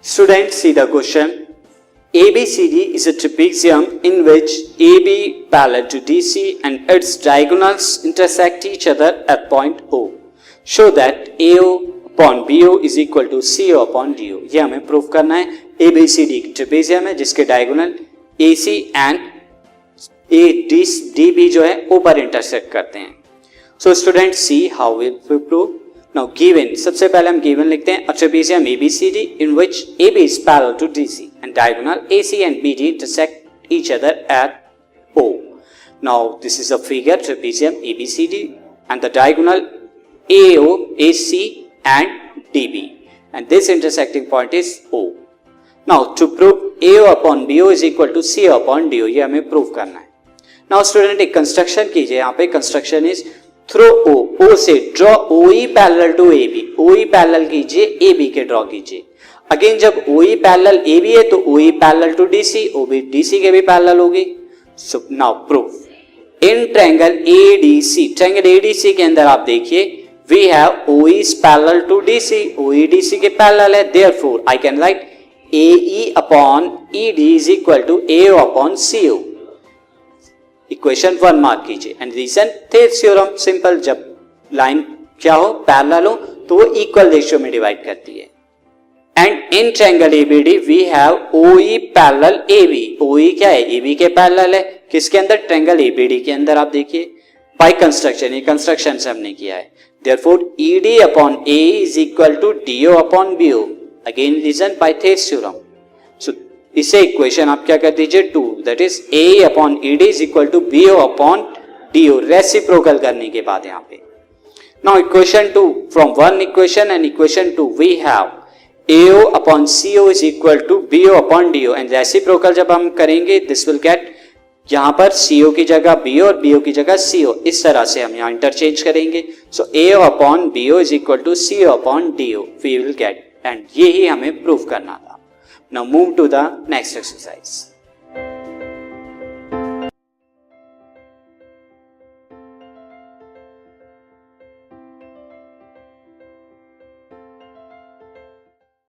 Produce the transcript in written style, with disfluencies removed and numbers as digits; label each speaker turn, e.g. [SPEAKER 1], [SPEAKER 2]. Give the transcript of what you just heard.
[SPEAKER 1] Students, see the question. ABCD is a trapezium in which AB parallel to DC and its diagonals intersect each other at point O. Show that AO upon BO is equal to CO upon DO. ये हमें prove करना है. ABCD एक trapezium है जिसके diagonal AC and DB जो है O पर इंटरसेक्ट करते हैं. So students, see how we prove. Now given, सबसे पहले हम given लिखते हैं. A trapezium ABCD in which AB is parallel to DC and diagonal AC and BD intersect each other at O. Now this is a figure trapezium ABCD and the diagonal AO, AC and DB, and this intersecting point is O. Now to prove AO upon BO is equal to CO upon DO, ये हमें prove करना है. Now student एक construction कीजिए. यहाँ पे construction is through O से draw OE parallel to AB. OE parallel कीजिए, AB के ड्रॉ कीजिए. अगेन जब OE पैरेलल AB है तो OE parallel to DC, OB DC के भी पैरेलल होगी. So now proof in triangle ADC. Triangle ADC के अंदर आप देखिए we have OE is parallel to DC. OE DC के पैरेलल है. Therefore I can write AE upon ED is equal to AO upon CO. Equation 1 mark कीजिए. And reason Thevenin's theorem. Simple, जब line क्या हो parallel हो तो वो equal ratio में डिवाइड करती है. And in triangle ABD we have OE parallel AB. OE क्या है? AB के पैरेलल है. किसके अंदर? ट्रायंगल ABD के अंदर. आप देखिए बाय कंस्ट्रक्शन, ये कंस्ट्रक्शन से हमने किया है. Therefore ED upon AE is equal to DO upon BO. Again reason by Thevenin's theorem. So इसे इक्वेशन आप क्या कर दीजिए 2, that is AE upon ED is equal to BO upon DO. Reciprocal करने के बाद यहाँ पे now equation 2 from one equation and equation 2 we have AO upon CO is equal to BO upon DO. And reciprocal जब हम करेंगे this will get, यहाँ पर CO की जगह BO और BO की जगह CO. इस तरह से हम यहाँ इंटरचेंज करेंगे. So AO upon BO is equal to CO upon DO we will get. And यही हमें प्रूव करना था. Now move to the next exercise.